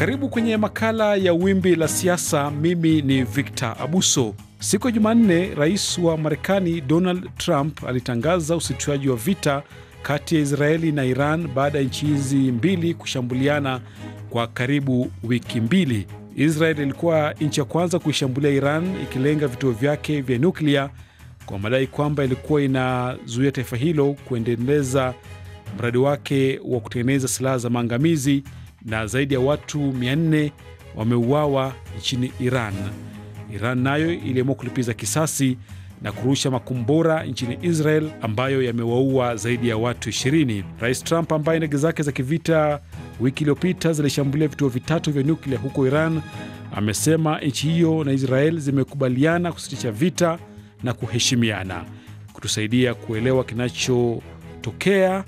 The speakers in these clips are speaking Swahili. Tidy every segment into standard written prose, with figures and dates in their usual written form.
Karibu kwenye makala ya Wimbi la Siasa. Mimi ni Victor Abuso. Siku ya Jumanne, rais wa Marekani Donald Trump alitangaza usitishwaji wa vita kati ya Israeli na Iran baada ya nchi hizi mbili kushambuliana kwa karibu wiki mbili. Israeli ilikuwa nchi ya kwanza kuishambulia Iran, ikilenga vituo vyake vya nuklia kwa madai kwamba ilikuwa inazuia taifa hilo kuendeleza mradi wake wa kutengeneza silaha za maangamizi, na zaidi ya watu 400 wameuawa nchini Iran. Iran nayo iliamua kulipiza kisasi na kurusha makombora nchini Israel ambayo yamewaua zaidi ya watu 20. Rais Trump, ambaye ndege zake za kivita wiki iliyopita zilishambulia vituo vitatu vya nuklia huko Iran, amesema nchi hiyo na Israel zimekubaliana kusitisha vita na kuheshimiana. Kutusaidia kuelewa kinachotokea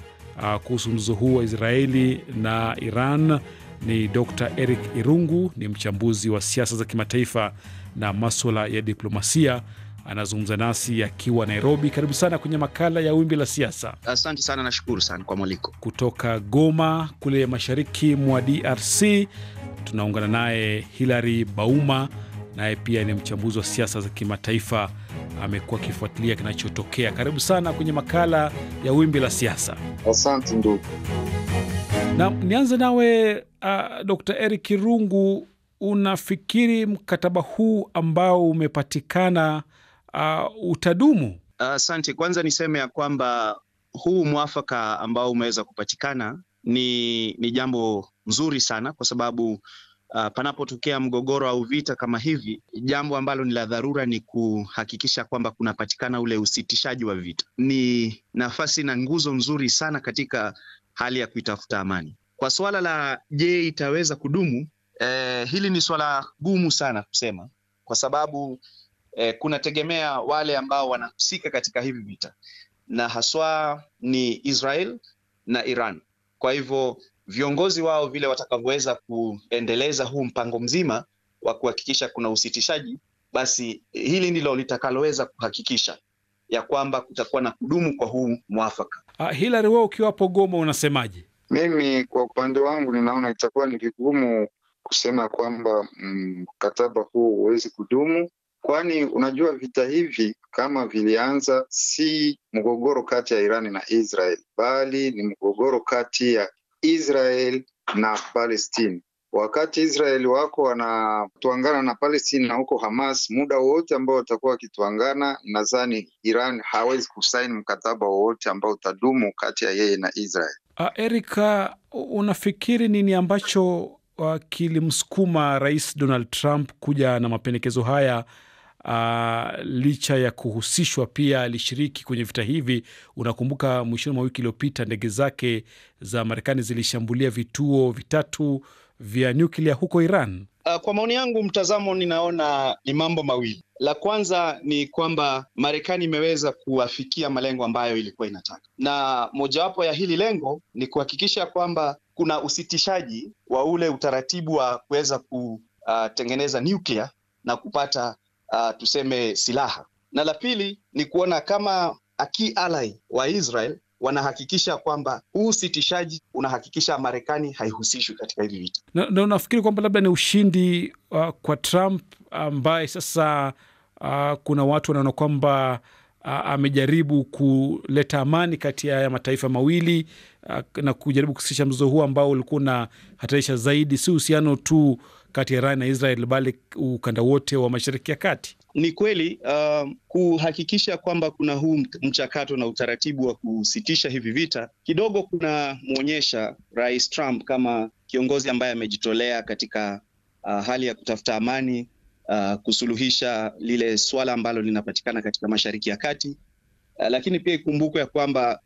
kuhusu mzozo huu wa Israeli na Iran ni Dr. Eric Irungu, ni mchambuzi wa siasa za kimataifa na masuala ya diplomasia. Anazungumza nasi akiwa Nairobi. Karibu sana kwenye makala ya Wimbi la Siasa. Asante sana, nashukuru sana kwa mwaliko. Kutoka Goma kule mashariki mwa DRC tunaungana naye Hilary Bauma, naye pia ni mchambuzi wa siasa za kimataifa, amekuwa akifuatilia kinachotokea. Karibu sana kwenye makala ya Wimbi la Siasa. Asante ndugu. Na nianze nawe Dr. Eric Irungu, unafikiri mkataba huu ambao umepatikana utadumu? Asante. Kwanza niseme ya kwamba huu mwafaka ambao umeweza kupatikana ni jambo nzuri sana, kwa sababu panapotokea mgogoro au vita kama hivi, jambo ambalo ni la dharura ni kuhakikisha kwamba kunapatikana ule usitishaji wa vita. Ni nafasi na nguzo nzuri sana katika hali ya kuitafuta amani. Kwa swala la je, itaweza kudumu, hili ni swala gumu sana kusema, kwa sababu kunategemea wale ambao wanahusika katika hivi vita, na haswa ni Israel na Iran. Kwa hivyo viongozi wao vile watakavyoweza kuendeleza huu mpango mzima wa kuhakikisha kuna usitishaji, basi hili ndilo litakaloweza kuhakikisha ya kwamba kutakuwa na kudumu kwa huu mwafaka. Hilary, wewe ukiwa hapo Goma unasemaje? Mimi kwa upande wangu ninaona itakuwa ni vigumu kusema kwamba mkataba huu huwezi kudumu, kwani unajua vita hivi kama vilianza si mgogoro kati ya Irani na Israel, bali ni mgogoro kati ya Israel na Palestine. Wakati Israel wako wanatuangana na Palestine na huko Hamas, muda wote ambao watakuwa wakituangana, nadhani Iran hawezi kusaini mkataba wowote ambao utadumu kati ya yeye na Israel. Erika, unafikiri nini ambacho kilimsukuma Rais Donald Trump kuja na mapendekezo haya? Licha ya kuhusishwa pia alishiriki kwenye vita hivi. Unakumbuka mwishoni mwa wiki iliyopita ndege zake za Marekani zilishambulia vituo vitatu vya nyuklia huko Iran. Kwa maoni yangu, mtazamo ninaona ni mambo mawili. La kwanza ni kwamba Marekani imeweza kuafikia malengo ambayo ilikuwa inataka, na mojawapo ya hili lengo ni kuhakikisha kwamba kuna usitishaji wa ule utaratibu wa kuweza kutengeneza nyuklia na kupata tuseme silaha. Na la pili ni kuona kama key ally wa Israel wanahakikisha kwamba huu usitishaji unahakikisha Marekani haihusishwi katika hivi vita. Na unafikiri kwamba labda ni ushindi kwa Trump, ambaye sasa kuna watu wanaona kwamba amejaribu kuleta amani kati ya mataifa mawili na kujaribu kusitisha mzozo huu ambao ulikuwa unahatarisha zaidi si uhusiano tu kati ya Iran na Israel, bali ukanda wote wa Mashariki ya Kati? Ni kweli kuhakikisha kwamba kuna huu mchakato na utaratibu wa kusitisha hivi vita, kidogo kuna muonyesha Rais Trump kama kiongozi ambaye amejitolea katika hali ya kutafuta amani, kusuluhisha lile swala ambalo linapatikana katika Mashariki ya Kati. Lakini pia ikumbukwe ya kwamba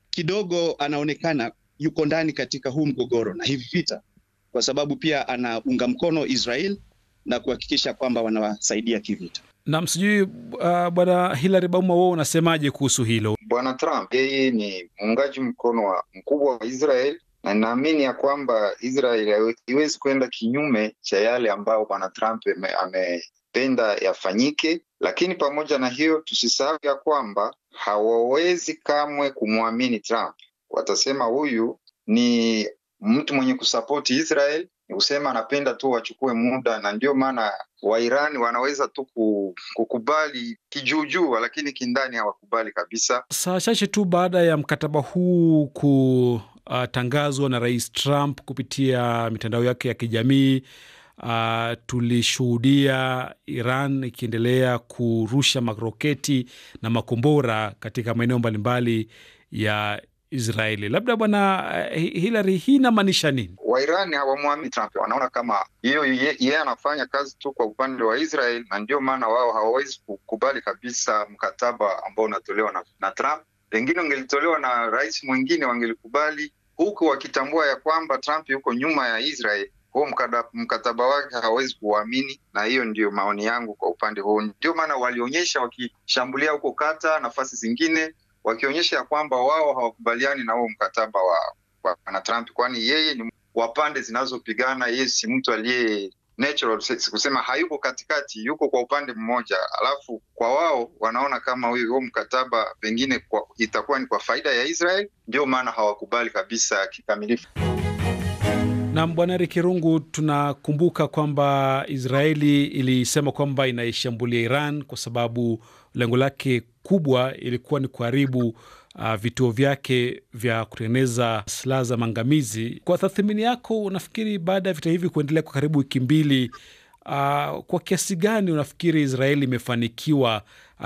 kidogo anaonekana yuko ndani katika huu mgogoro na hivi vita, kwa sababu pia anaunga mkono Israel na kuhakikisha kwamba wanawasaidia kivita. Na msijui bwana Hilary Bauma, wewe unasemaje kuhusu hilo? Bwana Trump yeye ni muungaji mkono mkubwa wa Israel, na ninaamini ya kwamba Israel haiwezi kwenda kinyume cha yale ambao bwana Trump amependa yafanyike. Lakini pamoja na hiyo, tusisahau ya kwamba hawawezi kamwe kumwamini Trump. Watasema huyu ni mtu mwenye kusapoti Israel, Ni kusema anapenda tu wachukue muda, na ndio maana Wairani wanaweza tu kukubali kijuujuu, lakini kindani hawakubali kabisa. Saa chache tu baada ya mkataba huu kutangazwa na Rais Trump kupitia mitandao yake ya kijamii, tulishuhudia Iran ikiendelea kurusha maroketi na makombora katika maeneo mbalimbali ya Israeli. Labda Bwana Hillary, hii inamaanisha nini? Wairani hawamwamini Trump, wanaona kama hiyo yeye anafanya kazi tu kwa upande wa Israel, na ndio maana wao hawawezi kukubali kabisa mkataba ambao unatolewa na Trump. Pengine ungelitolewa na rais mwingine wangelikubali, huku wakitambua ya kwamba Trump yuko nyuma ya Israel. Huo mkataba wake hawezi kuamini, na hiyo ndio maoni yangu kwa upande huo. Ndio maana walionyesha wakishambulia huko Kata, nafasi zingine, wakionyesha ya kwamba wao hawakubaliani na huo mkataba wa Trump, kwani yeye ni wa pande zinazopigana. Yeye si mtu aliye natural, kusema hayuko katikati, yuko kwa upande mmoja. Alafu kwa wao wanaona kama huo mkataba pengine itakuwa ni kwa faida ya Israel, ndio maana hawakubali kabisa kikamilifu. Na Bwana Eric Kirungu, tunakumbuka kwamba Israeli ilisema kwamba inaishambulia Iran kwa sababu lengo lake kubwa ilikuwa ni kuharibu vituo vyake vya kutengeneza silaha za maangamizi. Kwa tathmini yako, unafikiri baada ya vita hivi kuendelea kwa karibu wiki mbili, kwa kiasi gani unafikiri Israeli imefanikiwa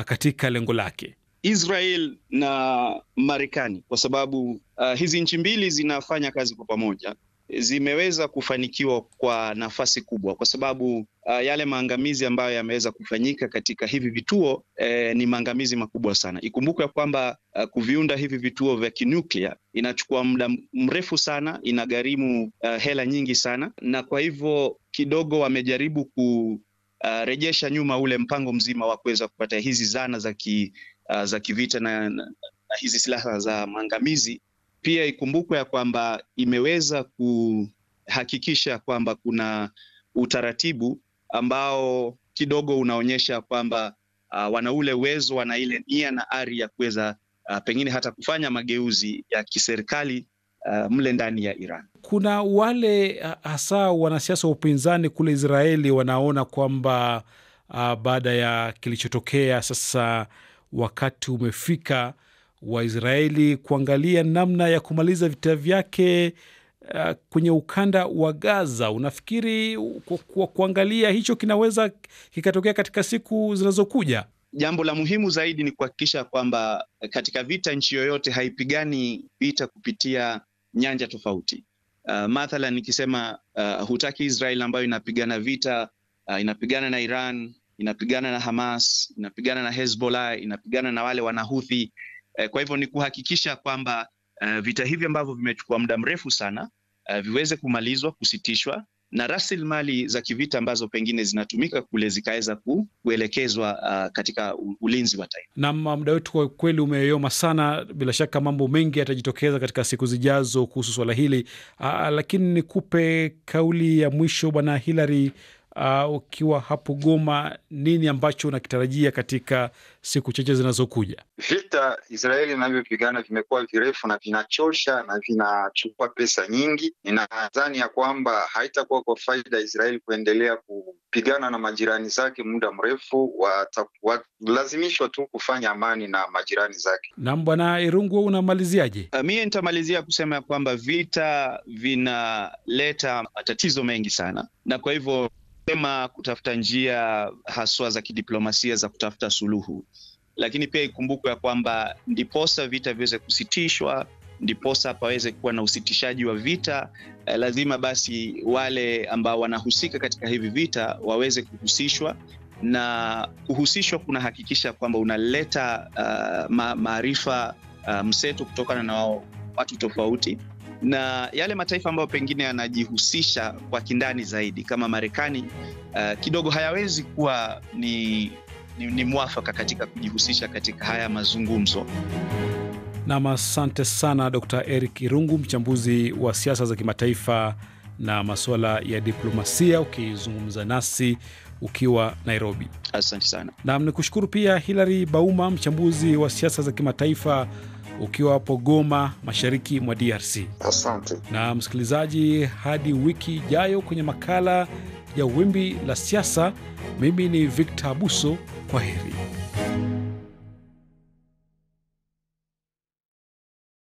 katika lengo lake? Israel na Marekani, kwa sababu hizi nchi mbili zinafanya kazi kwa pamoja, zimeweza kufanikiwa kwa nafasi kubwa, kwa sababu yale maangamizi ambayo yameweza kufanyika katika hivi vituo ni maangamizi makubwa sana. Ikumbukwe kwamba kuviunda hivi vituo vya kinuklia inachukua muda mrefu sana, inagharimu hela nyingi sana, na kwa hivyo kidogo wamejaribu kurejesha nyuma ule mpango mzima wa kuweza kupata hizi zana za kivita na hizi silaha za maangamizi. Pia ikumbukwe ya kwamba imeweza kuhakikisha kwamba kuna utaratibu ambao kidogo unaonyesha kwamba wana ule uwezo, wana ile nia na ari ya kuweza pengine hata kufanya mageuzi ya kiserikali mle ndani ya Iran. Kuna wale hasa wanasiasa wa upinzani kule Israeli wanaona kwamba baada ya kilichotokea sasa wakati umefika wa Israeli kuangalia namna ya kumaliza vita vyake kwenye ukanda wa Gaza. Unafikiri kuangalia hicho kinaweza kikatokea katika siku zinazokuja? Jambo la muhimu zaidi ni kuhakikisha kwamba katika vita, nchi yoyote haipigani vita kupitia nyanja tofauti. Mathalan nikisema hutaki Israel ambayo inapigana vita, inapigana na Iran, inapigana na Hamas, inapigana na Hezbollah, inapigana na wale Wanahuthi. Kwa hivyo ni kuhakikisha kwamba vita hivi ambavyo vimechukua muda mrefu sana viweze kumalizwa, kusitishwa, na rasilimali za kivita ambazo pengine zinatumika kule zikaweza kuelekezwa katika ulinzi wa taifa. Na muda wetu kwa kweli umeyoma sana. Bila shaka mambo mengi yatajitokeza katika siku zijazo kuhusu swala hili, lakini nikupe kauli ya mwisho Bwana Hillary. Ukiwa hapo Goma, nini ambacho unakitarajia katika siku chache zinazokuja? Vita Israeli inavyopigana vimekuwa virefu na vinachosha na vinachukua pesa nyingi. Ninadhani ya kwamba haitakuwa kwa faida ya Israeli kuendelea kupigana na majirani zake muda mrefu. Watalazimishwa tu kufanya amani na majirani zake. Na Bwana Irungu, unamaliziaje? Mimi nitamalizia kusema ya kwamba vita vinaleta matatizo mengi sana, na kwa hivyo kutafuta njia haswa za kidiplomasia za kutafuta suluhu. Lakini pia ikumbukwe ya kwamba ndiposa vita viweze kusitishwa, ndiposa paweze kuwa na usitishaji wa vita, lazima basi wale ambao wanahusika katika hivi vita waweze kuhusishwa, na kuhusishwa kuna hakikisha kwamba unaleta maarifa mseto kutokana na watu tofauti, na yale mataifa ambayo pengine yanajihusisha kwa kindani zaidi kama Marekani kidogo hayawezi kuwa ni mwafaka katika kujihusisha katika haya mazungumzo. Na asante sana Dr. Eric Kirungu, mchambuzi wa siasa za kimataifa na masuala ya diplomasia, ukizungumza nasi ukiwa Nairobi. Asante sana. Na nikushukuru pia Hillary Bauma, mchambuzi wa siasa za kimataifa ukiwa hapo Goma, mashariki mwa DRC. Asante. Na msikilizaji, hadi wiki ijayo kwenye makala ya Wimbi la Siasa, mimi ni Victor Abuso. Kwaheri.